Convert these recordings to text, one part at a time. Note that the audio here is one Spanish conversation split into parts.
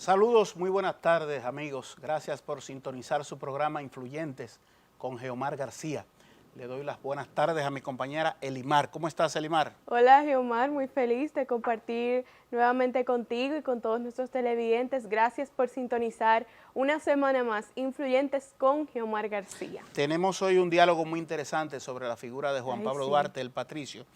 Saludos, muy buenas tardes amigos. Gracias por sintonizar su programa Influyentes con Geomar García. Le doy las buenas tardes a mi compañera Elimar. ¿Cómo estás, Elimar? Hola, Geomar, muy feliz de compartir nuevamente contigo y con todos nuestros televidentes. Gracias por sintonizar una semana más Influyentes con Geomar García. Tenemos hoy un diálogo muy interesante sobre la figura de Juan Pablo Duarte, el patricio,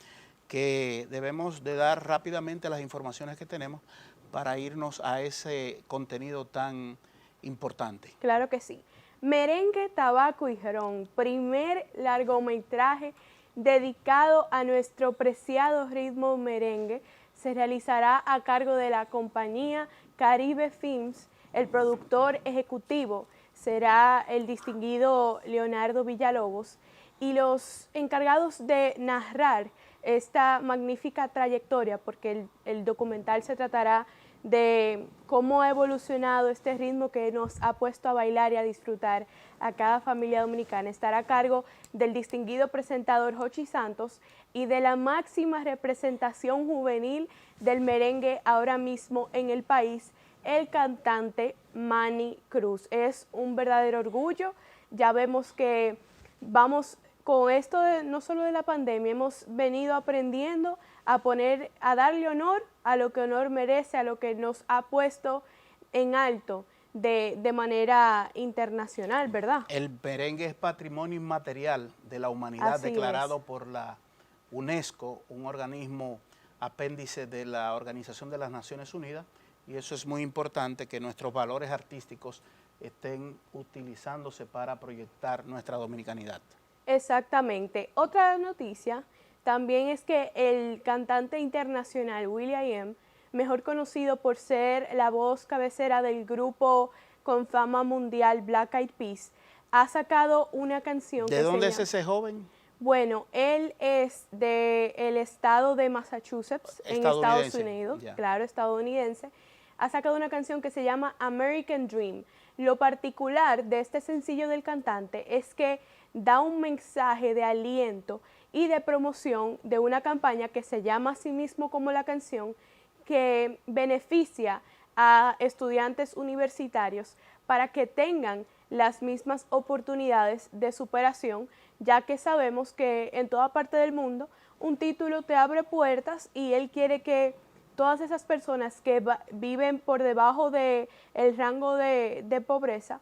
que debemos de dar rápidamente las informaciones que tenemos para irnos a ese contenido tan importante. Claro que sí. Merengue, tabaco y ron, primer largometraje dedicado a nuestro preciado ritmo merengue, se realizará a cargo de la compañía Caribe Films. El productor ejecutivo será el distinguido Leonardo Villalobos y los encargados de narrar esta magnífica trayectoria, porque el documental se tratará de cómo ha evolucionado este ritmo que nos ha puesto a bailar y a disfrutar a cada familia dominicana. Estará a cargo del distinguido presentador Jochi Santos y de la máxima representación juvenil del merengue ahora mismo en el país, el cantante Manny Cruz. Es un verdadero orgullo. Ya vemos que vamos con esto no solo de la pandemia, hemos venido aprendiendo a darle honor a lo que honor merece, a lo que nos ha puesto en alto de manera internacional, ¿verdad? El merengue es patrimonio inmaterial de la humanidad, declarado por la UNESCO, un organismo apéndice de la Organización de las Naciones Unidas, y eso es muy importante que nuestros valores artísticos estén utilizándose para proyectar nuestra dominicanidad. Exactamente. Otra noticia también es que el cantante internacional will.i.am, mejor conocido por ser la voz cabecera del grupo con fama mundial Black Eyed Peas, ha sacado una canción. ¿De dónde es ese joven? Bueno, él es del estado de Massachusetts, en Estados Unidos, claro, estadounidense. Ha sacado una canción que se llama American Dream. Lo particular de este sencillo del cantante es que da un mensaje de aliento y de promoción de una campaña que se llama así mismo como la canción, que beneficia a estudiantes universitarios para que tengan las mismas oportunidades de superación, ya que sabemos que en toda parte del mundo un título te abre puertas y él quiere que todas esas personas que viven por debajo del rango de pobreza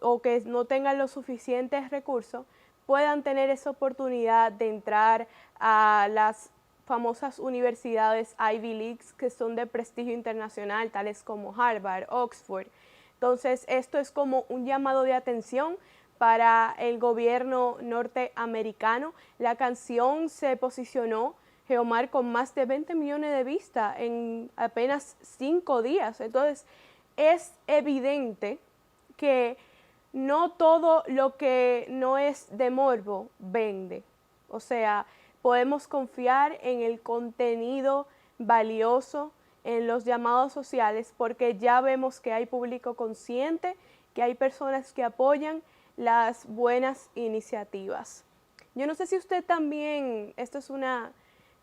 o que no tengan los suficientes recursos, puedan tener esa oportunidad de entrar a las famosas universidades Ivy Leagues, que son de prestigio internacional, tales como Harvard, Oxford. Entonces, esto es como un llamado de atención para el gobierno norteamericano. La canción se posicionó, Geomar, con más de 20 millones de vistas en apenas 5 días. Entonces, es evidente que no todo lo que no es de morbo vende. O sea, podemos confiar en el contenido valioso, en los llamados sociales, porque ya vemos que hay público consciente, que hay personas que apoyan las buenas iniciativas. Yo no sé si usted también, esto es una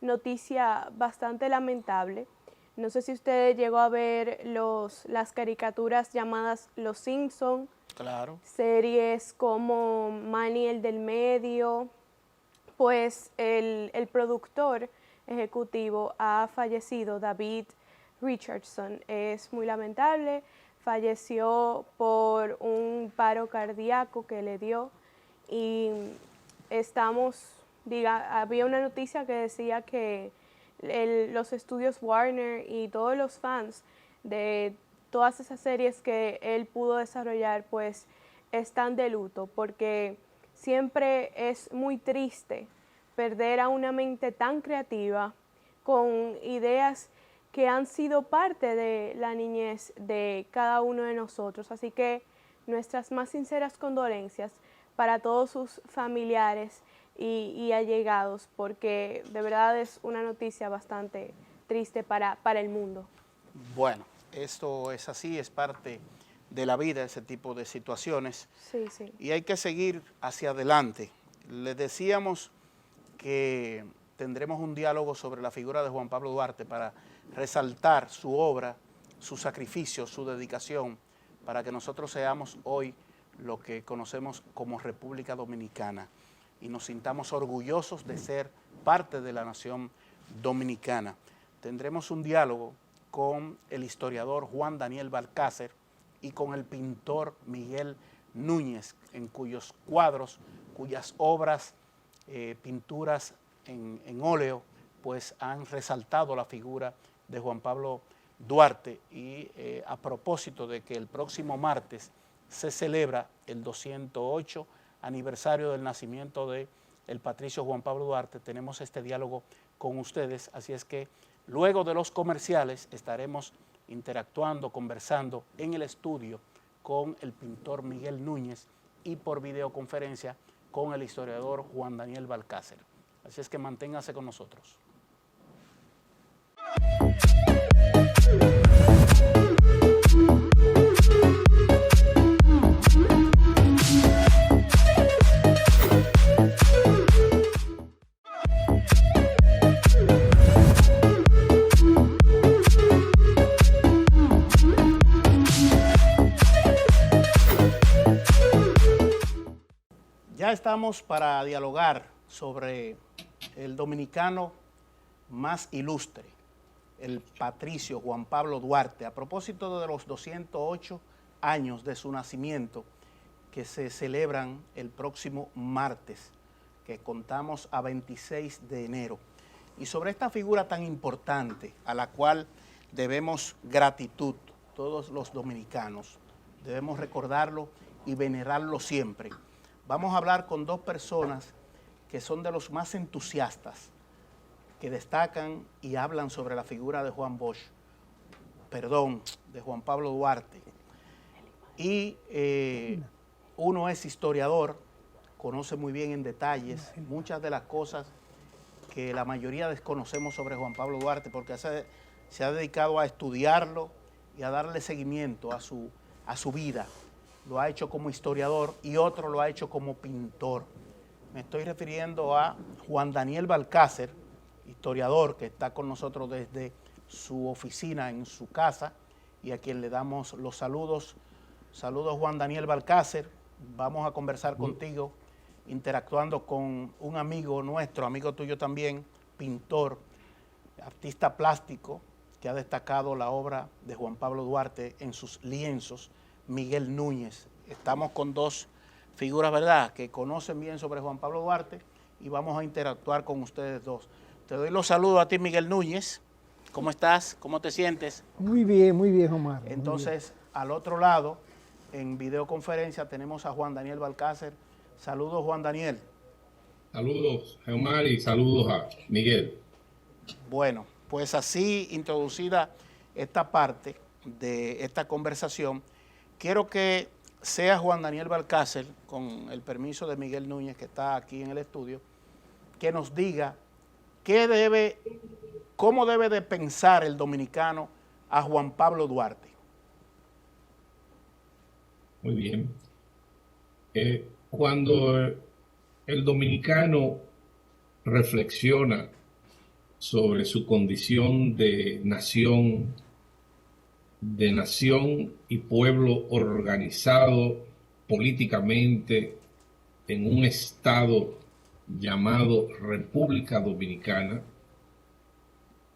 noticia bastante lamentable, no sé si usted llegó a ver las caricaturas llamadas Los Simpson. Claro. Series como Manny el del medio, pues el productor ejecutivo ha fallecido, David Richardson. Es muy lamentable, falleció por un paro cardíaco que le dio y había una noticia que decía que los estudios Warner y todos los fans de todas esas series que él pudo desarrollar pues están de luto, porque siempre es muy triste perder a una mente tan creativa con ideas que han sido parte de la niñez de cada uno de nosotros. Así que nuestras más sinceras condolencias para todos sus familiares y allegados, porque de verdad es una noticia bastante triste para el mundo. Bueno, esto es así, es parte de la vida, ese tipo de situaciones. Sí, sí. Y hay que seguir hacia adelante. Les decíamos que tendremos un diálogo sobre la figura de Juan Pablo Duarte para resaltar su obra, su sacrificio, su dedicación, para que nosotros seamos hoy lo que conocemos como República Dominicana y nos sintamos orgullosos de ser parte de la nación dominicana. Tendremos un diálogo con el historiador Juan Daniel Balcácer y con el pintor Miguel Núñez, en cuyos cuadros, cuyas obras, pinturas en óleo, pues han resaltado la figura de Juan Pablo Duarte. Y a propósito de que el próximo martes se celebra el 208 aniversario del nacimiento de el patricio Juan Pablo Duarte, tenemos este diálogo con ustedes, así es que luego de los comerciales estaremos interactuando, conversando en el estudio con el pintor Miguel Núñez y por videoconferencia con el historiador Juan Daniel Balcácer. Así es que manténgase con nosotros. Ya estamos para dialogar sobre el dominicano más ilustre, el patricio Juan Pablo Duarte, a propósito de los 208 años de su nacimiento que se celebran el próximo martes, que contamos a 26 de enero. Y sobre esta figura tan importante a la cual debemos gratitud todos los dominicanos, debemos recordarlo y venerarlo siempre. Vamos a hablar con dos personas que son de los más entusiastas, que destacan y hablan sobre la figura de de Juan Pablo Duarte. Y uno es historiador, conoce muy bien en detalles muchas de las cosas que la mayoría desconocemos sobre Juan Pablo Duarte, porque se ha dedicado a estudiarlo y a darle seguimiento a su vida. Lo ha hecho como historiador y otro lo ha hecho como pintor. Me estoy refiriendo a Juan Daniel Balcácer, historiador que está con nosotros desde su oficina en su casa y a quien le damos los saludos. Saludos, Juan Daniel Balcácer. Vamos a conversar contigo, interactuando con un amigo nuestro, amigo tuyo también, pintor, artista plástico, que ha destacado la obra de Juan Pablo Duarte en sus lienzos, Miguel Núñez. Estamos con dos figuras, ¿verdad?, que conocen bien sobre Juan Pablo Duarte y vamos a interactuar con ustedes dos. Te doy los saludos a ti, Miguel Núñez. ¿Cómo estás? ¿Cómo te sientes? Muy bien, Omar. Entonces, al otro lado, en videoconferencia, tenemos a Juan Daniel Balcácer. Saludos, Juan Daniel. Saludos, Omar, y saludos a Miguel. Bueno, pues así introducida esta parte de esta conversación, quiero que sea Juan Daniel Balcácer, con el permiso de Miguel Núñez, que está aquí en el estudio, que nos diga cómo debe de pensar el dominicano a Juan Pablo Duarte. Muy bien. Cuando el dominicano reflexiona sobre su condición de nación y pueblo organizado políticamente en un estado llamado República Dominicana,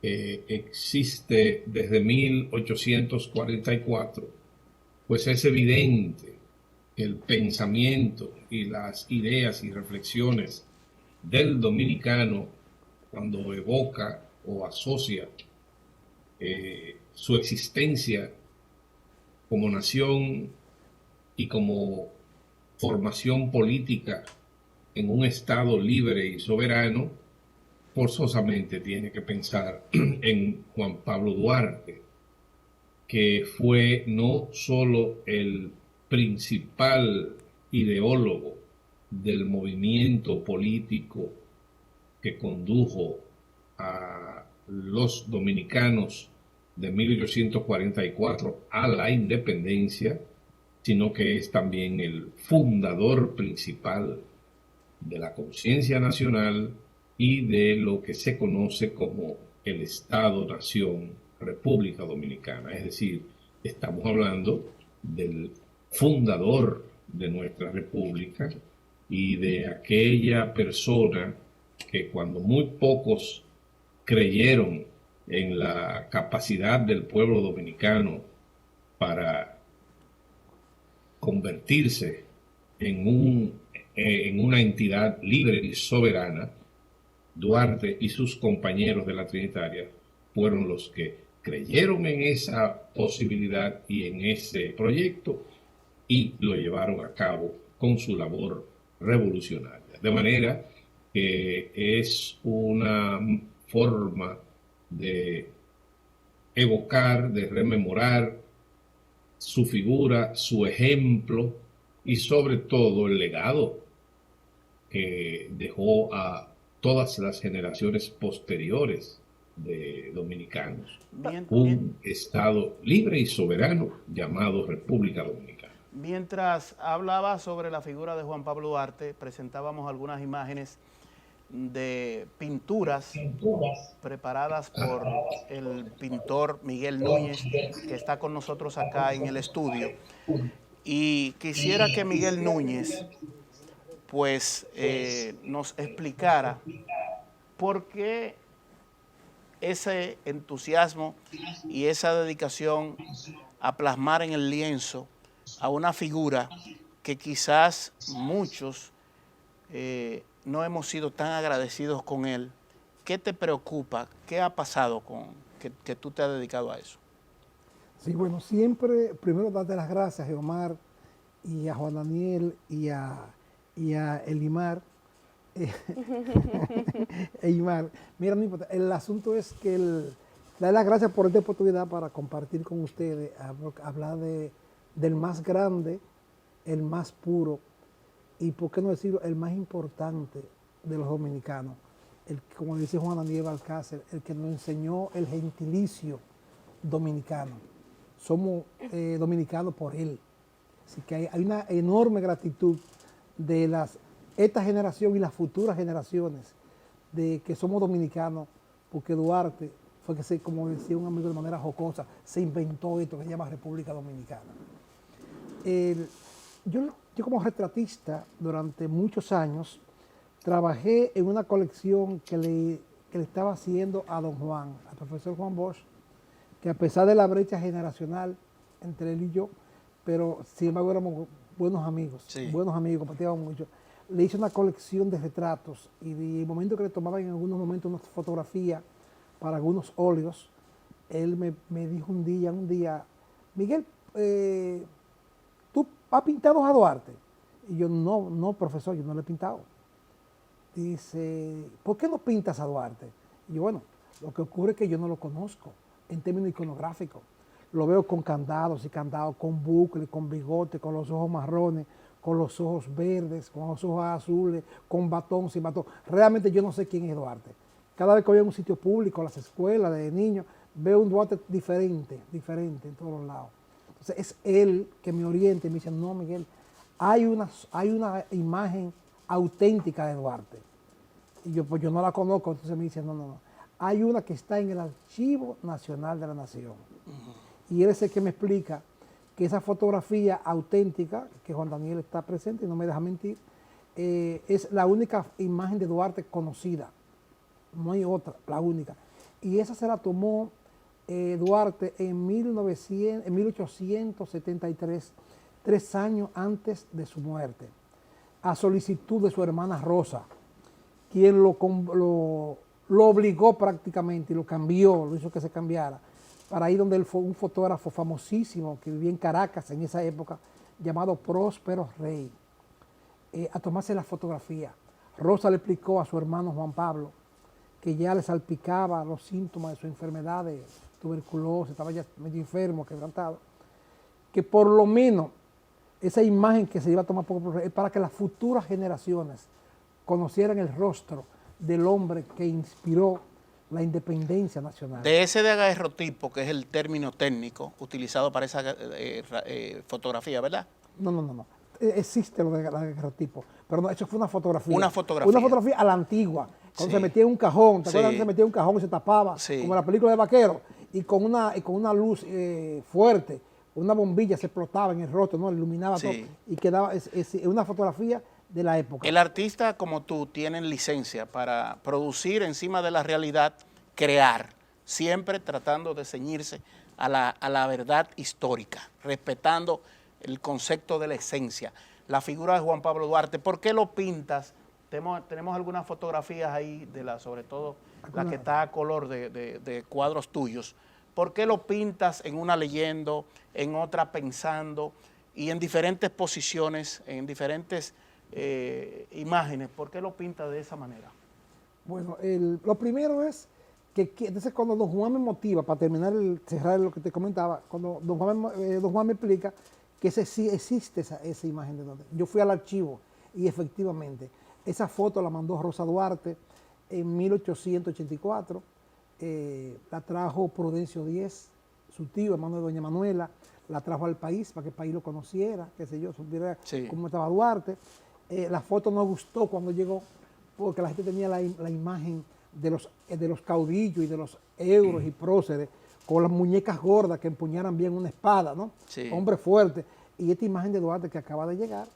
existe desde 1844, pues es evidente que el pensamiento y las ideas y reflexiones del dominicano, cuando evoca o asocia su existencia como nación y como formación política en un estado libre y soberano, forzosamente tiene que pensar en Juan Pablo Duarte, que fue no solo el principal ideólogo del movimiento político que condujo a los dominicanos de 1844 a la independencia, sino que es también el fundador principal de la conciencia nacional y de lo que se conoce como el Estado-Nación República Dominicana, es decir, estamos hablando del fundador de nuestra república y de aquella persona que cuando muy pocos creyeron en la capacidad del pueblo dominicano para convertirse en una entidad libre y soberana, Duarte y sus compañeros de la Trinitaria fueron los que creyeron en esa posibilidad y en ese proyecto y lo llevaron a cabo con su labor revolucionaria. De manera que es una forma de evocar, de rememorar su figura, su ejemplo y sobre todo el legado que dejó a todas las generaciones posteriores de dominicanos. Un Estado libre y soberano llamado República Dominicana. Mientras hablaba sobre la figura de Juan Pablo Duarte, presentábamos algunas imágenes de pinturas preparadas por el pintor Miguel Núñez, que está con nosotros acá en el estudio. Y quisiera que Miguel Núñez pues nos explicara por qué ese entusiasmo y esa dedicación a plasmar en el lienzo a una figura que quizás muchos no hemos sido tan agradecidos con él. ¿Qué te preocupa? ¿Qué ha pasado con que tú te has dedicado a eso? Sí, bueno, siempre, primero darte las gracias a Omar y a Juan Daniel y a Elimar. Elimar, mira, no importa, el asunto es que dar las gracias por esta oportunidad para compartir con ustedes, hablar del más grande, el más puro y, por qué no decirlo, el más importante de los dominicanos. Como dice Juan Daniel Balcácer, el que nos enseñó el gentilicio dominicano. Somos dominicanos por él. Así que hay una enorme gratitud de esta generación y las futuras generaciones de que somos dominicanos, porque Duarte fue que, como decía un amigo de manera jocosa, se inventó esto que se llama República Dominicana. Yo como retratista durante muchos años trabajé en una colección que le estaba haciendo a don Juan, al profesor Juan Bosch, que a pesar de la brecha generacional entre él y yo, pero sin embargo éramos buenos amigos, compartíamos mucho. Le hice una colección de retratos y de momento que le tomaba en algunos momentos una fotografía para algunos óleos, él me dijo un día, Miguel, ¿tú has pintado a Duarte? Y yo, no, profesor, yo no le he pintado. Dice, ¿por qué no pintas a Duarte? Y yo, bueno, lo que ocurre es que yo no lo conozco en términos iconográficos. Lo veo con candados y candados, con bucle, con bigote, con los ojos marrones, con los ojos verdes, con los ojos azules, con batón, sin batón. Realmente yo no sé quién es Duarte. Cada vez que voy a un sitio público, a las escuelas de niños, veo un Duarte diferente en todos los lados. Entonces es él que me orienta y me dice, no, Miguel, hay una imagen auténtica de Duarte. Y yo, pues yo no la conozco, entonces me dice, no. Hay una que está en el Archivo Nacional de la Nación. Y él es el que me explica que esa fotografía auténtica, que Juan Daniel está presente y no me deja mentir, es la única imagen de Duarte conocida. No hay otra, la única. Y esa se la tomó Duarte en 1873, 3 años antes de su muerte, a solicitud de su hermana Rosa, quien lo obligó prácticamente y lo cambió, lo hizo que se cambiara, para ir donde él fue un fotógrafo famosísimo que vivía en Caracas en esa época, llamado Próspero Rey, a tomarse la fotografía. Rosa le explicó a su hermano Juan Pablo que ya le salpicaba los síntomas de su enfermedad de tuberculosis, estaba ya medio enfermo, quebrantado, que por lo menos esa imagen que se iba a tomar es para que las futuras generaciones conocieran el rostro del hombre que inspiró la independencia nacional. De ese daguerrotipo, que es el término técnico utilizado para esa fotografía, ¿verdad? No. Existe lo de daguerrotipo, pero no, eso fue una fotografía. Una fotografía. Una fotografía a la antigua, cuando se metía en un cajón, ¿te acuerdas que se metía en un cajón y se tapaba, como la película de vaquero, y con una luz fuerte, una bombilla se explotaba en el rostro, ¿no? Iluminaba todo y quedaba una fotografía de la época. El artista como tú tienen licencia para producir encima de la realidad, crear, siempre tratando de ceñirse a la verdad histórica, respetando el concepto de la esencia. La figura de Juan Pablo Duarte, ¿por qué lo pintas? Tenemos algunas fotografías ahí, sobre todo la que está a color de cuadros tuyos. ¿Por qué lo pintas en una leyendo, en otra pensando y en diferentes posiciones, en diferentes imágenes? ¿Por qué lo pintas de esa manera? Bueno, lo primero es que entonces cuando don Juan me motiva, para terminar, cerrar lo que te comentaba, cuando don Juan me explica que sí existe esa imagen de donde yo fui al archivo y efectivamente esa foto la mandó Rosa Duarte en 1884, la trajo Prudencio Díez, su tío, hermano de doña Manuela, la trajo al país para que el país lo conociera, qué sé yo, supiera cómo estaba Duarte. La foto no gustó cuando llegó porque la gente tenía la imagen de los caudillos y de los euros y próceres con las muñecas gordas que empuñaran bien una espada, ¿no? Hombre fuerte. Y esta imagen de Duarte que acaba de llegar,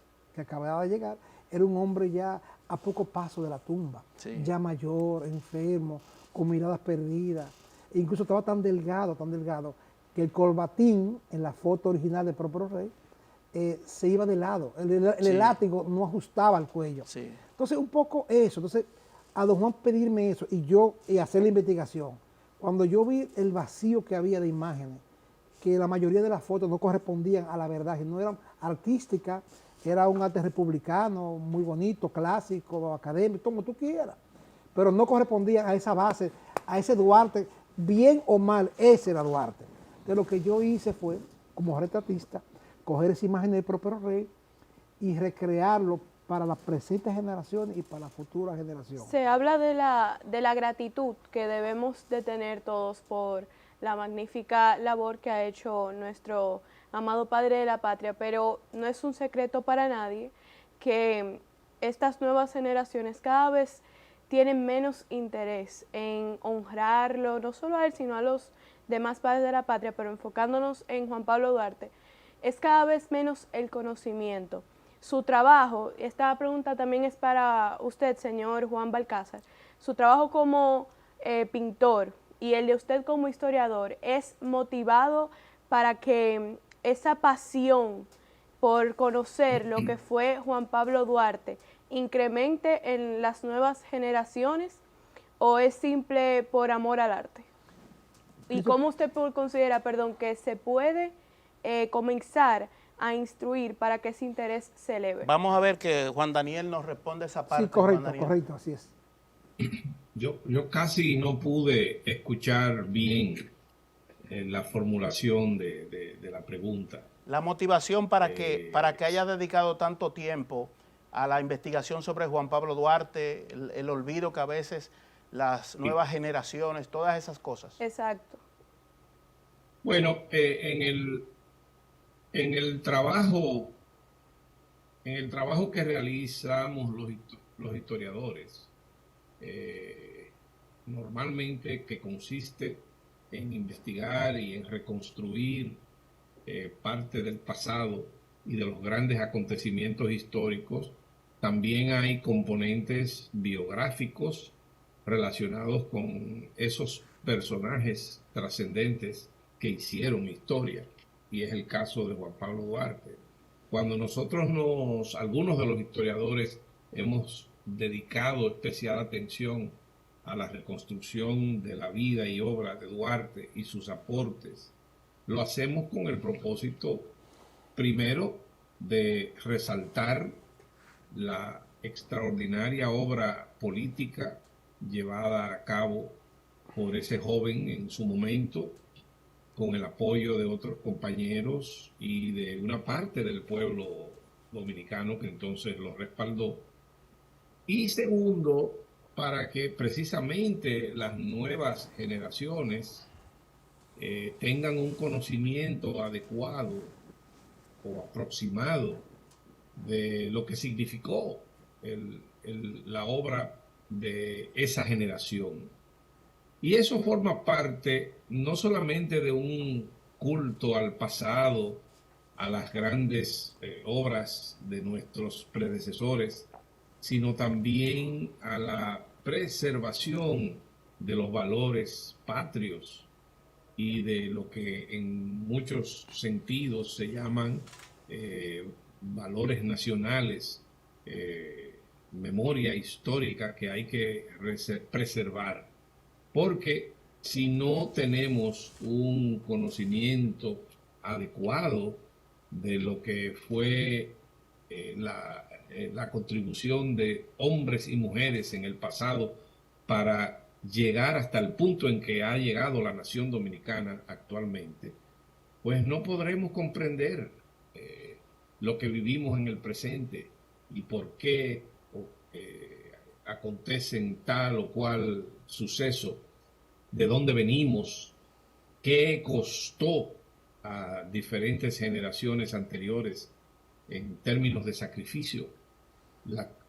era un hombre ya a poco paso de la tumba, ya mayor, enfermo, con miradas perdidas. E incluso estaba tan delgado, que el corbatín en la foto original de Próspero Rey se iba de lado. El látigo no ajustaba al cuello. Entonces, un poco eso. Entonces, a don Juan pedirme eso y hacer la investigación. Cuando yo vi el vacío que había de imágenes, que la mayoría de las fotos no correspondían a la verdad, que no eran artísticas, era un arte republicano, muy bonito, clásico, académico, como tú quieras, pero no correspondían a esa base, a ese Duarte, bien o mal, ese era Duarte. Entonces lo que yo hice fue, como retratista, coger esa imagen del Próspero Rey y recrearlo para las presentes generaciones y para las futuras generaciones. Se habla de la gratitud que debemos de tener todos por la magnífica labor que ha hecho nuestro amado padre de la patria, pero no es un secreto para nadie que estas nuevas generaciones cada vez tienen menos interés en honrarlo, no solo a él, sino a los demás padres de la patria, pero enfocándonos en Juan Pablo Duarte, es cada vez menos el conocimiento. Su trabajo, esta pregunta también es para usted, señor Juan Balcázar, su trabajo como pintor y el de usted como historiador es motivado para que esa pasión por conocer lo que fue Juan Pablo Duarte incremente en las nuevas generaciones o es simple por amor al arte? ¿Y cómo usted considera, que se puede comenzar a instruir para que ese interés se eleve? Vamos a ver que Juan Daniel nos responde esa parte. Sí, correcto, así es. Yo casi no pude escuchar bien la formulación de la pregunta. La motivación para que haya dedicado tanto tiempo a la investigación sobre Juan Pablo Duarte, el olvido que a veces las nuevas generaciones, todas esas cosas. Exacto. Bueno, en el trabajo que realizamos los historiadores, normalmente que consiste en investigar y en reconstruir parte del pasado y de los grandes acontecimientos históricos, también hay componentes biográficos relacionados con esos personajes trascendentes que hicieron historia, y es el caso de Juan Pablo Duarte. Cuando nosotros algunos de los historiadores hemos dedicado especial atención a la reconstrucción de la vida y obra de Duarte y sus aportes, lo hacemos con el propósito, primero, de resaltar la extraordinaria obra política llevada a cabo por ese joven en su momento, con el apoyo de otros compañeros y de una parte del pueblo dominicano que entonces lo respaldó. Y segundo, para que precisamente las nuevas generaciones tengan un conocimiento adecuado o aproximado de lo que significó la obra de esa generación. Y eso forma parte no solamente de un culto al pasado, a las grandes obras de nuestros predecesores, sino también a la preservación de los valores patrios y de lo que en muchos sentidos se llaman valores nacionales, memoria histórica que hay que preservar. Porque si no tenemos un conocimiento adecuado de lo que fue la contribución de hombres y mujeres en el pasado para llegar hasta el punto en que ha llegado la nación dominicana actualmente, pues no podremos comprender lo que vivimos en el presente y por qué acontecen tal o cual suceso, de dónde venimos, qué costó a diferentes generaciones anteriores en términos de sacrificio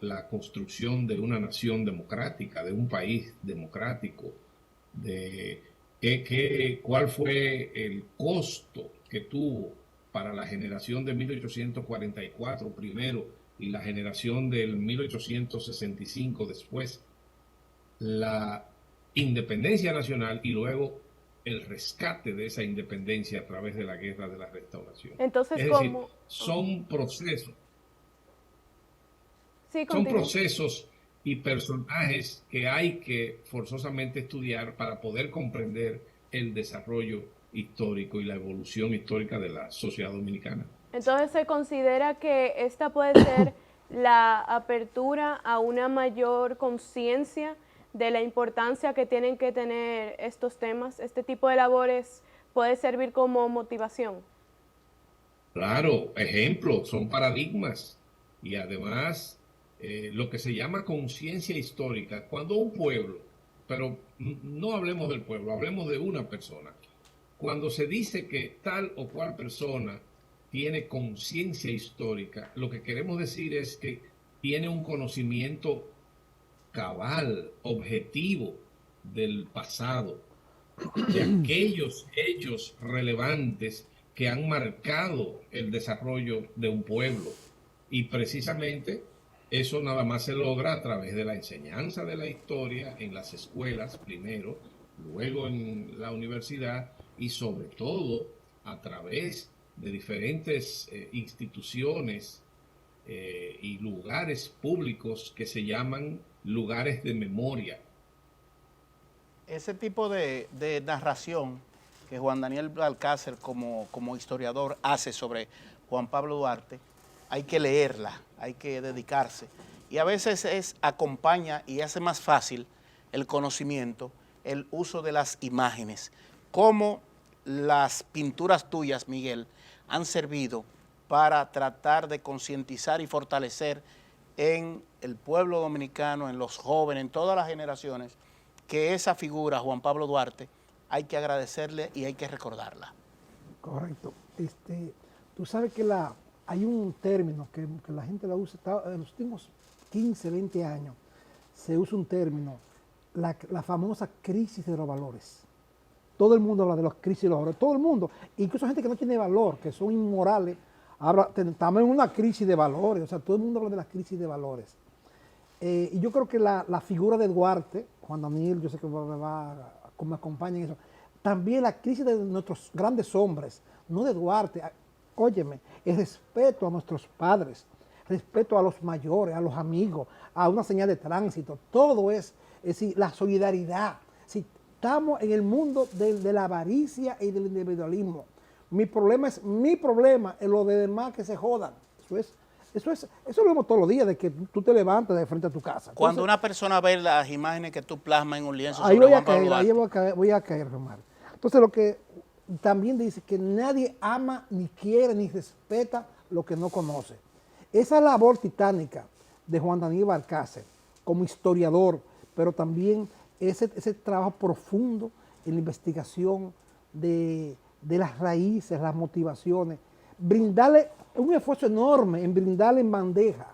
la construcción de una nación democrática, de un país democrático, de cuál fue el costo que tuvo para la generación de 1844 primero y la generación del 1865 después, la independencia nacional y luego el rescate de esa independencia a través de la Guerra de la Restauración. Entonces, es decir, son procesos. Sí, son procesos y personajes que hay que forzosamente estudiar para poder comprender el desarrollo histórico y la evolución histórica de la sociedad dominicana. Entonces, ¿se considera que esta puede ser la apertura a una mayor conciencia de la importancia que tienen que tener estos temas? ¿Este tipo de labores puede servir como motivación? Claro, ejemplos, son paradigmas y además lo que se llama conciencia histórica. Cuando un pueblo, pero no hablemos del pueblo, hablemos de una persona. Cuando se dice que tal o cual persona tiene conciencia histórica, lo que queremos decir es que tiene un conocimiento cabal, objetivo del pasado, de aquellos hechos relevantes que han marcado el desarrollo de un pueblo. Y precisamente eso nada más se logra a través de la enseñanza de la historia en las escuelas primero, luego en la universidad y sobre todo a través de diferentes instituciones y lugares públicos que se llaman lugares de memoria. Ese tipo de narración que Juan Daniel Balcácer como historiador hace sobre Juan Pablo Duarte, hay que leerla, hay que dedicarse. Y a veces acompaña y hace más fácil el conocimiento, el uso de las imágenes. Cómo las pinturas tuyas, Miguel, han servido para tratar de concientizar y fortalecer en el pueblo dominicano, en los jóvenes, en todas las generaciones, que esa figura, Juan Pablo Duarte, hay que agradecerle y hay que recordarla. Correcto. Tú sabes que hay un término que la gente lo usa, en los últimos 15, 20 años, se usa un término, la famosa crisis de los valores. Todo el mundo habla de las crisis de los valores, todo el mundo, incluso gente que no tiene valor, que son inmorales, estamos en una crisis de valores, o sea, todo el mundo habla de las crisis de valores. Y yo creo que la figura de Duarte, Juan Daniel, yo sé que me acompaña en eso, también la crisis de nuestros grandes hombres, no de Duarte, óyeme, el respeto a nuestros padres, respeto a los mayores, a los amigos, a una señal de tránsito, todo es decir, la solidaridad. Si estamos en el mundo de la avaricia y del individualismo, mi problema es mi problema, es lo de demás que se jodan. Eso lo vemos todos los días, de que tú te levantas de frente a tu casa. Entonces, cuando una persona ve las imágenes que tú plasmas en un lienzo ahí sobre voy a Juan Pablo caer, Duarte, ahí voy a caer, Romar. Entonces lo que también dice que nadie ama, ni quiere, ni respeta lo que no conoce. Esa labor titánica de Juan Daniel Balcácer como historiador, pero también ese trabajo profundo en la investigación de las raíces, las motivaciones, brindarle un esfuerzo enorme en brindarle en bandeja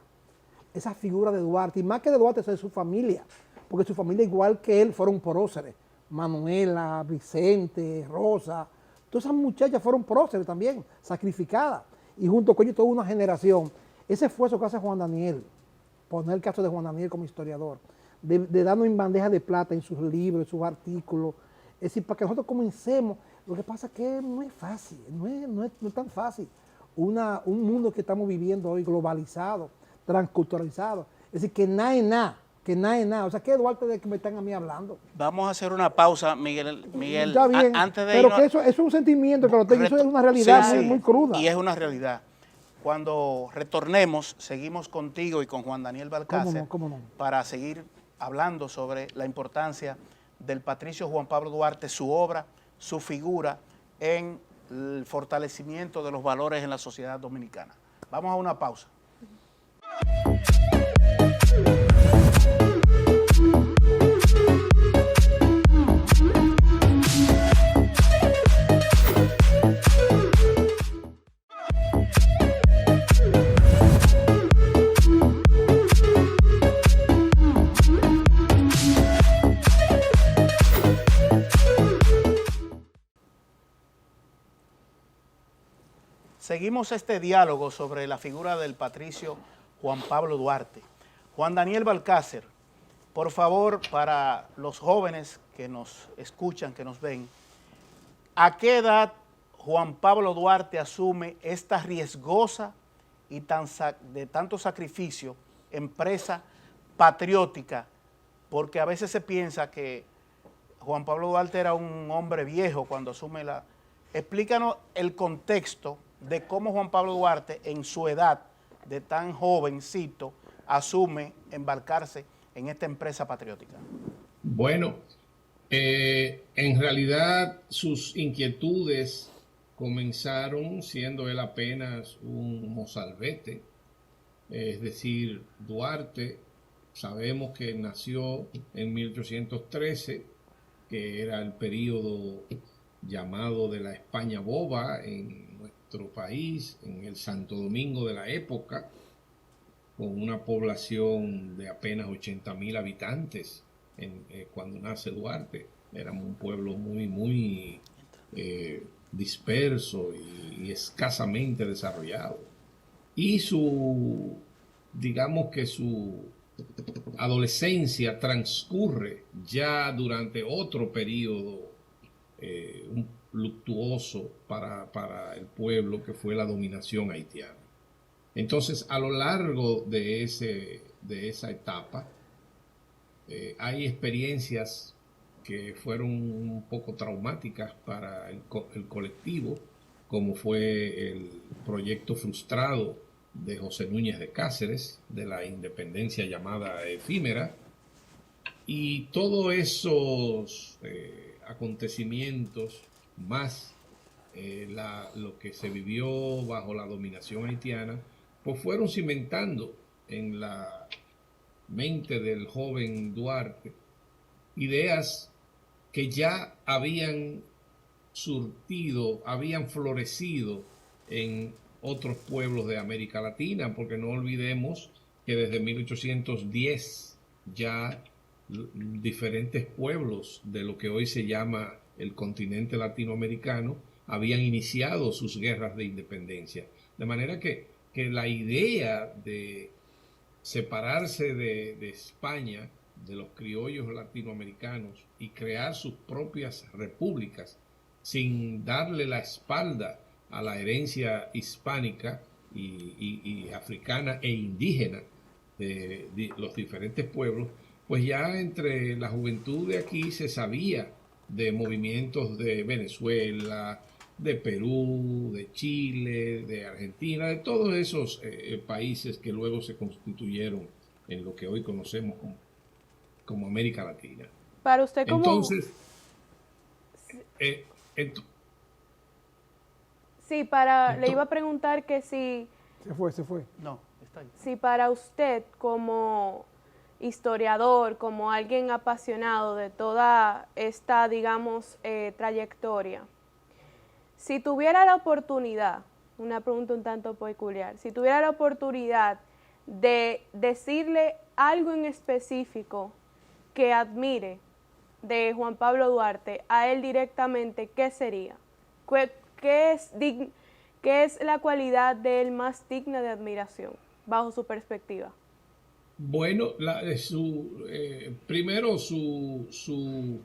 esa figura de Duarte, y más que de Duarte, es de su familia, porque su familia, igual que él, fueron próceres. Manuela, Vicente, Rosa, Todas esas muchachas fueron próceres también, sacrificadas. Y junto con ellos toda una generación. Ese esfuerzo que hace Juan Daniel, poner el caso de Juan Daniel como historiador, de darnos en bandeja de plata en sus libros, en sus artículos, es decir, para que nosotros comencemos. Lo que pasa es que no es fácil, no es tan fácil. Un mundo que estamos viviendo hoy globalizado, transculturalizado, es decir, que nada es nada. O sea, ¿qué Duarte de que me están a mí hablando? Vamos a hacer una pausa, Miguel. Está bien, Antes de pero irnos, que eso es un sentimiento que lo tengo, eso es una realidad sí, muy cruda. Y es una realidad. Cuando retornemos, seguimos contigo y con Juan Daniel Balcácer ¿Cómo no? para seguir hablando sobre la importancia del patricio Juan Pablo Duarte, su obra, su figura en el fortalecimiento de los valores en la sociedad dominicana. Vamos a una pausa. Seguimos este diálogo sobre la figura del patricio Juan Pablo Duarte. Juan Daniel Balcácer, por favor, para los jóvenes que nos escuchan, que nos ven, ¿a qué edad Juan Pablo Duarte asume esta riesgosa y de tanto sacrificio empresa patriótica? Porque a veces se piensa que Juan Pablo Duarte era un hombre viejo cuando asume la... Explícanos el contexto de cómo Juan Pablo Duarte, en su edad de tan jovencito, asume embarcarse en esta empresa patriótica. Bueno, en realidad sus inquietudes comenzaron siendo él apenas un mozalbete, es decir, Duarte, sabemos que nació en 1813, que era el periodo llamado de la España boba en nuestro país, en el Santo Domingo de la época, con una población de apenas 80,000 habitantes cuando nace Duarte. Éramos un pueblo muy disperso y escasamente desarrollado. Y digamos que su adolescencia transcurre ya durante otro periodo luctuoso para el pueblo, que fue la dominación haitiana. Entonces, a lo largo de esa etapa, hay experiencias que fueron un poco traumáticas para el colectivo, como fue el proyecto frustrado de José Núñez de Cáceres, de la independencia llamada efímera, y todos esos acontecimientos, más lo que se vivió bajo la dominación haitiana, pues fueron cimentando en la mente del joven Duarte ideas que ya habían surtido, habían florecido en otros pueblos de América Latina, porque no olvidemos que desde 1810 ya diferentes pueblos de lo que hoy se llama el continente latinoamericano habían iniciado sus guerras de independencia. De manera que la idea de separarse de España, de los criollos latinoamericanos, y crear sus propias repúblicas sin darle la espalda a la herencia hispánica y africana e indígena de los diferentes pueblos, pues ya entre la juventud de aquí se sabía de movimientos de Venezuela, de Perú, de Chile, de Argentina, de todos esos países que luego se constituyeron en lo que hoy conocemos como América Latina. Para usted, como... Entonces, sí, le iba a preguntar que si... Se fue. No, está ahí. Si para usted, como historiador, como alguien apasionado de toda esta, digamos, trayectoria, si tuviera la oportunidad, una pregunta un tanto peculiar, si tuviera la oportunidad de decirle algo en específico que admire de Juan Pablo Duarte a él directamente, ¿qué sería? ¿Qué es la cualidad de él más digna de admiración, bajo su perspectiva? Bueno, primero su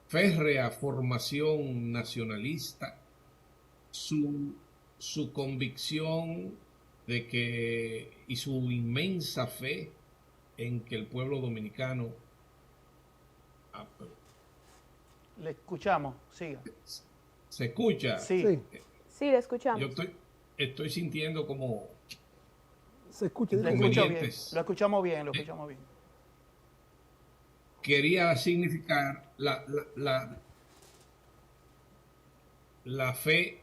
férrea formación nacionalista, su convicción de que, y su inmensa fe en que el pueblo dominicano... Le escuchamos, siga. ¿Se escucha? Sí. Sí, le escuchamos. Yo estoy sintiendo como... Se escucha. Lo escuchamos bien. Quería significar la fe.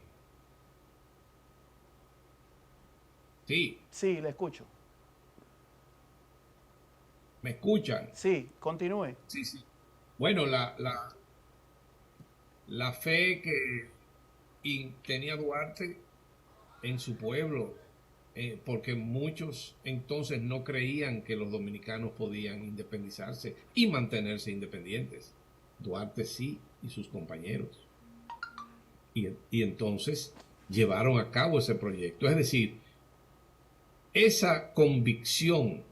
Sí. Sí, le escucho. ¿Me escuchan? Sí, continúe. Sí. Bueno, la fe que tenía Duarte en su pueblo, porque muchos entonces no creían que los dominicanos podían independizarse y mantenerse independientes. Duarte sí, y sus compañeros. Y entonces llevaron a cabo ese proyecto. Es decir, esa convicción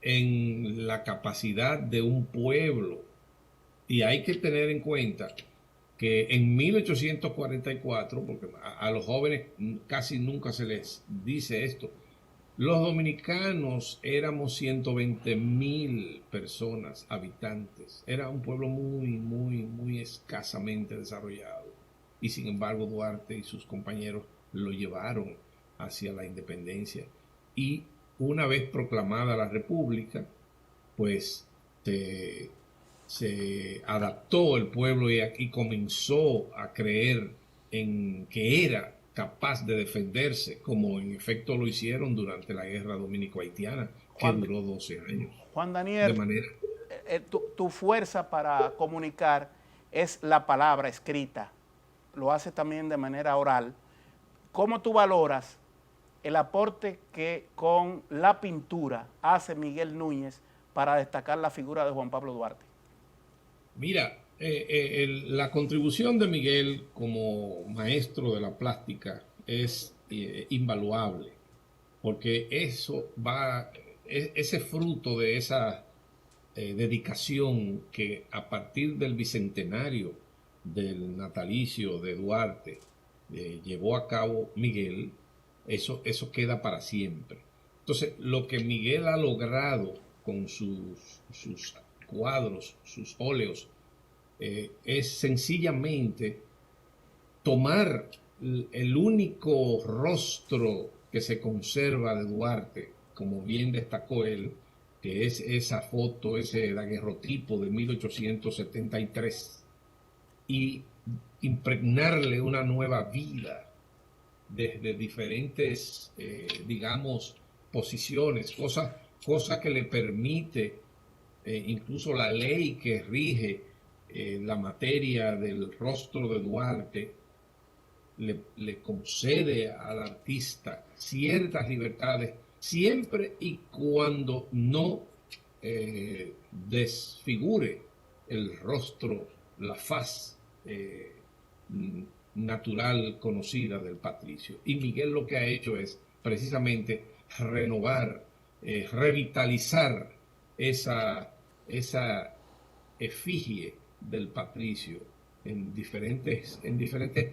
en la capacidad de un pueblo, y hay que tener en cuenta que en 1844, porque a los jóvenes casi nunca se les dice esto, los dominicanos éramos 120,000 personas, habitantes. Era un pueblo muy escasamente desarrollado. Y sin embargo Duarte y sus compañeros lo llevaron hacia la independencia. Y una vez proclamada la República, pues se adaptó el pueblo y comenzó a creer en que era capaz de defenderse, como en efecto lo hicieron durante la guerra dominico-haitiana, que duró 12 años. Juan Daniel, tu fuerza para comunicar es la palabra escrita, lo haces también de manera oral. ¿Cómo tú valoras el aporte que con la pintura hace Miguel Núñez para destacar la figura de Juan Pablo Duarte? Mira, la contribución de Miguel como maestro de la plástica es invaluable, porque ese fruto de esa dedicación que a partir del bicentenario del natalicio de Duarte llevó a cabo Miguel, eso queda para siempre. Entonces, lo que Miguel ha logrado con sus cuadros, sus óleos, es sencillamente tomar el único rostro que se conserva de Duarte, como bien destacó él, que es esa foto, ese daguerrotipo de 1873, y impregnarle una nueva vida desde diferentes, digamos, posiciones, cosa que le permite, incluso la ley que rige la materia del rostro de Duarte, le concede al artista ciertas libertades, siempre y cuando no desfigure el rostro, la faz natural conocida del patricio. Y Miguel lo que ha hecho es precisamente renovar, revitalizar esa efigie del patricio en diferentes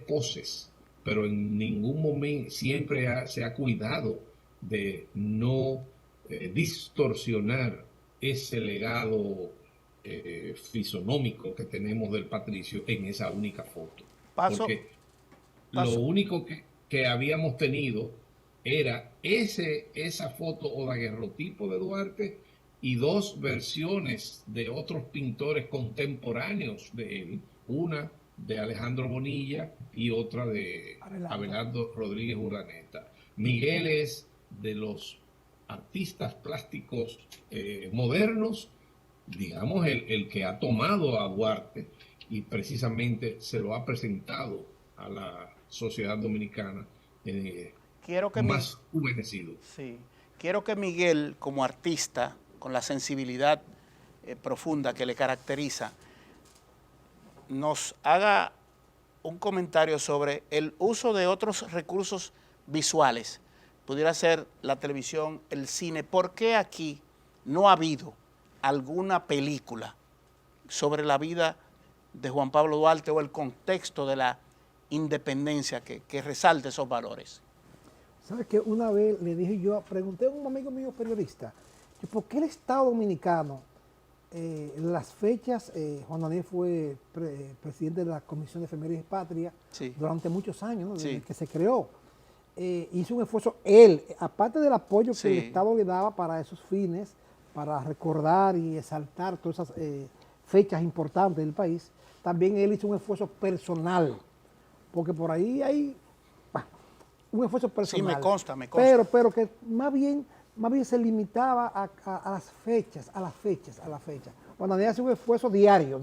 poses, pero en ningún momento siempre se ha cuidado de no distorsionar ese legado fisonómico que tenemos del patricio en esa única foto. Porque lo único que habíamos tenido era esa foto o daguerrotipo de Duarte y dos versiones de otros pintores contemporáneos de él, una de Alejandro Bonilla y otra de Abelardo Rodríguez Urdaneta. Miguel es de los artistas plásticos modernos, digamos, el que ha tomado a Duarte y precisamente se lo ha presentado a la sociedad dominicana más humedecido. Sí. Quiero que Miguel, como artista, con la sensibilidad profunda que le caracteriza, nos haga un comentario sobre el uso de otros recursos visuales. Pudiera ser la televisión, el cine. ¿Por qué aquí no ha habido alguna película sobre la vida de Juan Pablo Duarte o el contexto de la independencia que resalte esos valores? ¿Sabes qué? Una vez le dije yo, pregunté a un amigo mío periodista, ¿por qué el Estado Dominicano, las fechas, Juan Daniel fue presidente de la Comisión de Efemérides Patria durante muchos años, ¿no? Desde que se creó, hizo un esfuerzo, él, aparte del apoyo que el Estado le daba para esos fines, para recordar y exaltar todas esas fechas importantes del país, también él hizo un esfuerzo personal, porque por ahí hay un esfuerzo personal. Sí, me consta. Pero que más bien se limitaba a las fechas. Cuando había hecho un esfuerzo diario.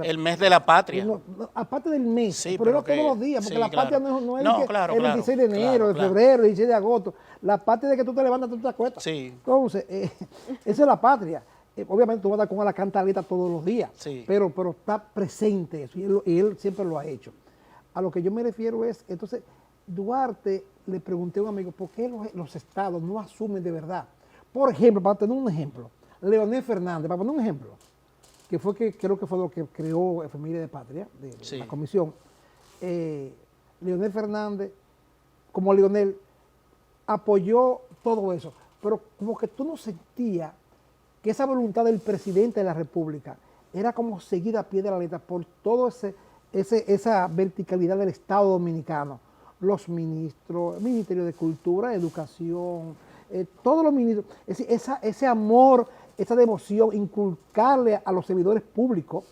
El mes de la patria. Aparte del mes, sí, pero era todos los días, porque la patria no es el 16 de enero, el febrero, el 16 de agosto. La patria de que tú te levantas, tú te acuestas. Sí. Entonces, esa es la patria. Obviamente tú vas a dar con la cantaleta todos los días, pero está presente eso, y él siempre lo ha hecho. A lo que yo me refiero es, entonces, Duarte, le pregunté a un amigo, ¿por qué los estados no asumen de verdad? Por ejemplo, para tener un ejemplo, Leonel Fernández, para poner un ejemplo, que creo que fue lo que creó Efemérides de Patria, de la comisión. Leonel Fernández, como Leonel, apoyó todo eso, pero como que tú no sentías que esa voluntad del presidente de la República era como seguida a pie de la letra por todo esa verticalidad del Estado Dominicano. Los ministros, el Ministerio de Cultura, Educación, todos los ministros, ese amor, esa devoción, inculcarle a los servidores públicos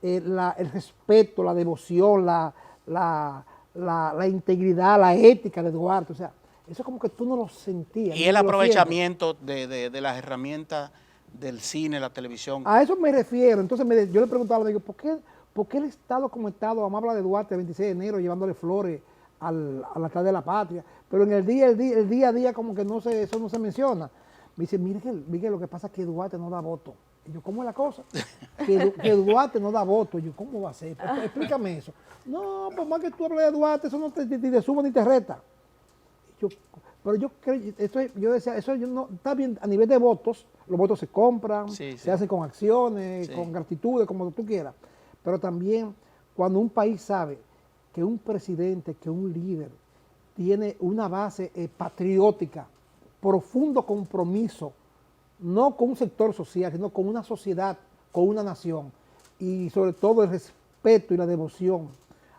el respeto, la devoción, la integridad, la ética de Duarte, o sea, eso como que tú no lo sentías. Y el aprovechamiento de las herramientas del cine, la televisión. A eso me refiero. Entonces yo le preguntaba, le digo, ¿por qué el Estado como Estado amaba de Duarte el 26 de enero llevándole flores al altar de la patria? Pero en el día a día como que eso no se menciona. Me dice, Miguel, lo que pasa es que Duarte no da voto. Y yo, ¿cómo es la cosa? que Duarte no da voto. Y yo, ¿cómo va a ser? Explícame eso. No, por más que tú hables de Duarte, eso no te suma ni te reta. Pero yo decía, eso no está bien a nivel de votos, los votos se compran, se hacen con acciones, con gratitudes, como tú quieras. Pero también cuando un país sabe que un presidente, que un líder tiene una base patriótica, profundo compromiso, no con un sector social, sino con una sociedad, con una nación, y sobre todo el respeto y la devoción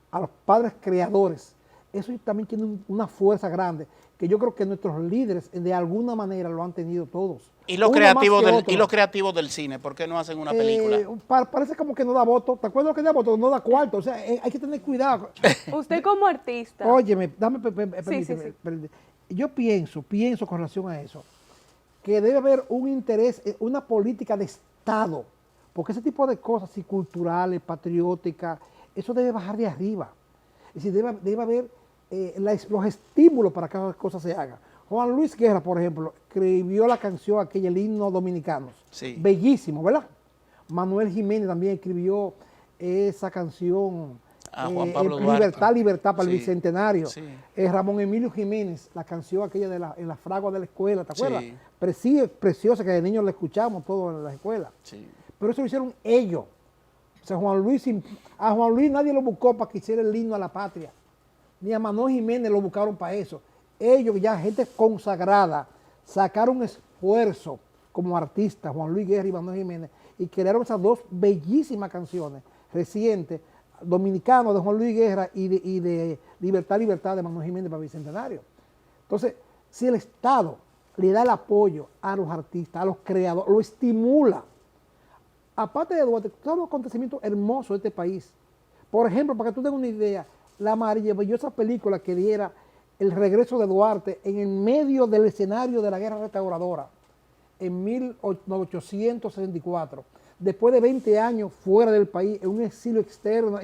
a los padres creadores, eso también tiene una fuerza grande, que yo creo que nuestros líderes de alguna manera lo han tenido todos. ¿Y los creativos del cine? ¿Por qué no hacen una película? Parece como que no da voto. ¿Te acuerdas lo que da voto? No da cuarto. O sea, hay que tener cuidado. Usted como artista. Óyeme, permíteme. Yo pienso con relación a eso, que debe haber un interés, una política de Estado, porque ese tipo de cosas, así culturales, patrióticas, eso debe bajar de arriba. Es decir, debe haber los estímulos para que esas cosas se hagan. Juan Luis Guerra, por ejemplo, escribió la canción aquella, el himno dominicano. Bellísimo, ¿verdad? Manuel Jiménez también escribió esa canción, Juan Pablo Duarte. Libertad para el Bicentenario. Ramón Emilio Jiménez, la canción aquella en la fragua de la escuela, ¿te acuerdas? Preciosa, que de niños la escuchamos todos en la escuela. Pero eso lo hicieron ellos. O sea, a Juan Luis nadie lo buscó para que hiciera el himno a la patria. Ni a Manuel Jiménez lo buscaron para eso. Ellos, ya gente consagrada, sacaron esfuerzo como artistas, Juan Luis Guerra y Manuel Jiménez, y crearon esas dos bellísimas canciones recientes, dominicanos de Juan Luis Guerra y de Libertad de Manuel Jiménez para el Bicentenario. Entonces, si el Estado le da el apoyo a los artistas, a los creadores, lo estimula, aparte de Duarte, todos los acontecimientos hermosos de este país. Por ejemplo, para que tú tengas una idea, la maravillosa película que diera el regreso de Duarte en el medio del escenario de la guerra restauradora en 1864, después de 20 años fuera del país, en un exilio externo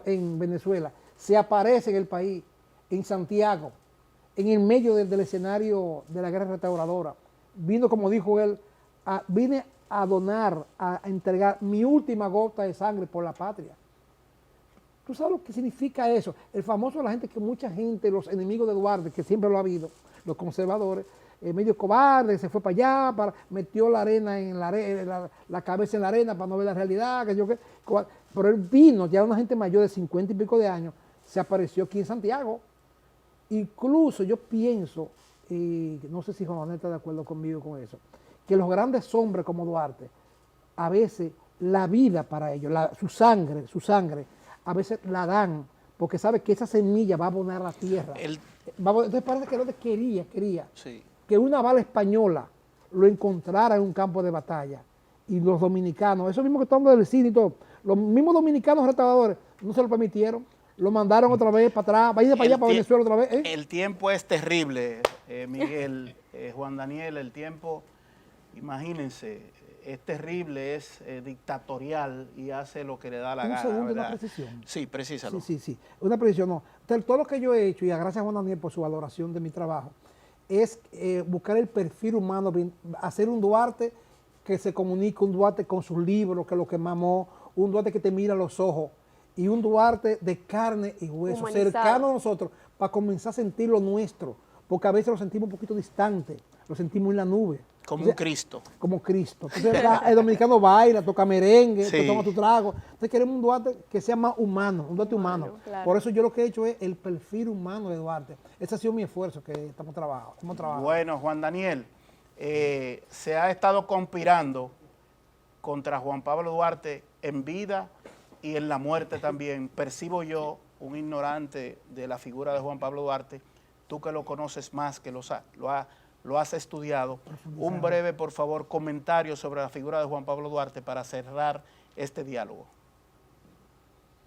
en Venezuela, se aparece en el país, en Santiago, en el medio del escenario de la guerra restauradora. Vino, como dijo él, vine a donar, a entregar mi última gota de sangre por la patria. ¿Tú sabes lo que significa eso? El famoso, la gente que mucha gente, los enemigos de Duarte, que siempre lo ha habido, los conservadores, medio cobarde, se fue para allá, metió la arena en la cabeza en la arena para no ver la realidad, pero él vino, ya una gente mayor de 50 y pico de años, se apareció aquí en Santiago. Incluso yo pienso, y no sé si Juan Manuel está de acuerdo conmigo con eso, que los grandes hombres como Duarte, a veces la vida para ellos, su sangre, a veces la dan, porque sabe que esa semilla va a abonar a la tierra. Entonces parece que él quería sí, que una bala española lo encontrara en un campo de batalla. Y los dominicanos, eso mismo que estamos del cine y todo, los mismos dominicanos restauradores no se lo permitieron, lo mandaron otra vez para atrás, vaya para allá, para Venezuela otra vez. El tiempo es terrible, Miguel, Juan Daniel, el tiempo, imagínense, es terrible, es dictatorial y hace lo que le da la gana. Un segundo, ¿verdad? una precisión. Sí, precísalo. Sí, una precisión, no. Entonces, todo lo que yo he hecho, y gracias a Juan Daniel por su valoración de mi trabajo, es buscar el perfil humano, hacer un Duarte que se comunique, un Duarte con sus libros, que es lo que mamó, un Duarte que te mira a los ojos, y un Duarte de carne y hueso, humanizado, cercano a nosotros, para comenzar a sentir lo nuestro, porque a veces lo sentimos un poquito distante, lo sentimos en la nube. Como un Cristo. Como Cristo. Entonces el dominicano baila, toca merengue, sí, toma tu trago. Entonces queremos un Duarte que sea más humano, un Duarte humano. Claro. Por eso yo lo que he hecho es el perfil humano de Duarte. Ese ha sido mi esfuerzo que estamos trabajando. Bueno, Juan Daniel, se ha estado conspirando contra Juan Pablo Duarte en vida y en la muerte también. Percibo yo, un ignorante de la figura de Juan Pablo Duarte, tú que lo conoces más, que lo has estudiado, un breve, por favor, comentario sobre la figura de Juan Pablo Duarte para cerrar este diálogo.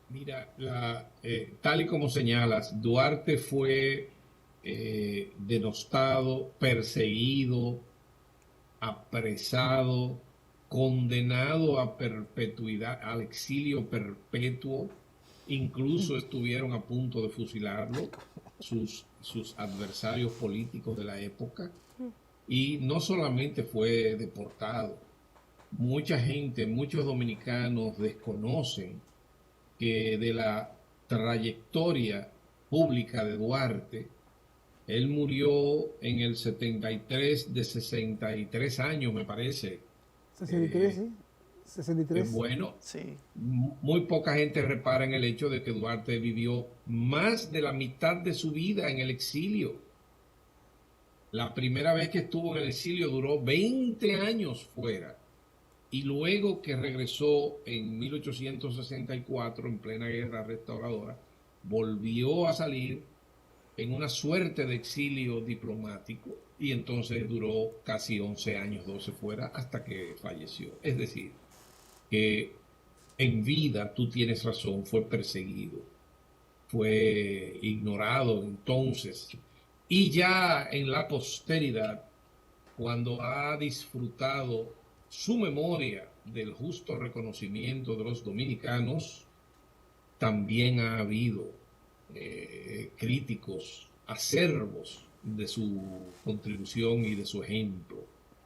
Mira, tal y como señalas, Duarte fue denostado, perseguido, apresado, condenado a perpetuidad, al exilio perpetuo, incluso estuvieron a punto de fusilarlo sus adversarios políticos de la época, y no solamente fue deportado, mucha gente, muchos dominicanos desconocen que de la trayectoria pública de Duarte, él murió en el 73, de 63 años, me parece. 63, sí. 63. Bueno, sí, muy poca gente repara en el hecho de que Duarte vivió más de la mitad de su vida en el exilio. La primera vez que estuvo en el exilio duró 20 años fuera. Y luego que regresó en 1864, en plena guerra restauradora, volvió a salir en una suerte de exilio diplomático y entonces duró casi 11 años, 12 fuera, hasta que falleció. Es decir, que en vida, tú tienes razón, fue perseguido, fue ignorado entonces, y ya en la posteridad, cuando ha disfrutado su memoria del justo reconocimiento de los dominicanos, también ha habido críticos acervos de su contribución y de su ejemplo,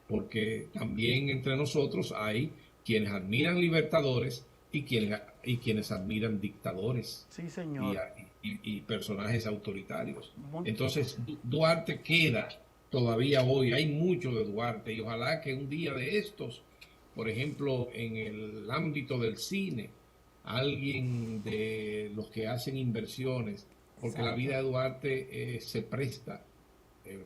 porque también entre nosotros hay quienes admiran libertadores y quienes admiran dictadores, sí, señor, y personajes autoritarios. Muy Entonces Duarte queda todavía hoy, hay mucho de Duarte, y ojalá que un día de estos, por ejemplo, en el ámbito del cine, alguien de los que hacen inversiones, porque la vida de Duarte se presta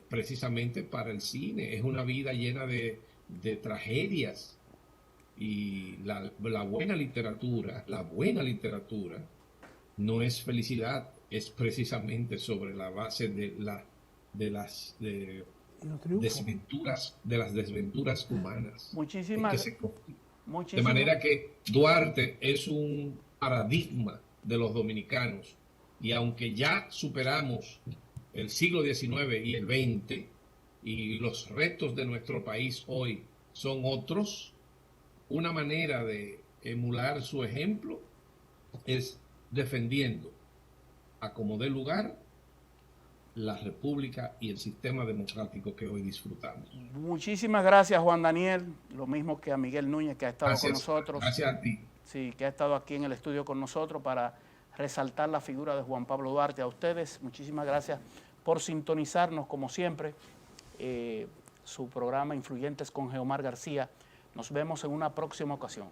precisamente para el cine, es una vida llena de tragedias, y la buena literatura no es felicidad, es precisamente sobre la base de las desventuras humanas. Muchísimas. De manera que Duarte es un paradigma de los dominicanos, y aunque ya superamos el siglo XIX y el XX y los retos de nuestro país hoy son otros, una manera de emular su ejemplo es defendiendo a como dé lugar la república y el sistema democrático que hoy disfrutamos. Muchísimas gracias, Juan Daniel, lo mismo que a Miguel Núñez, que ha estado con nosotros. Gracias a ti. Sí, que ha estado aquí en el estudio con nosotros para resaltar la figura de Juan Pablo Duarte. A ustedes, muchísimas gracias por sintonizarnos, como siempre, su programa Influyentes con Geomar García. Nos vemos en una próxima ocasión.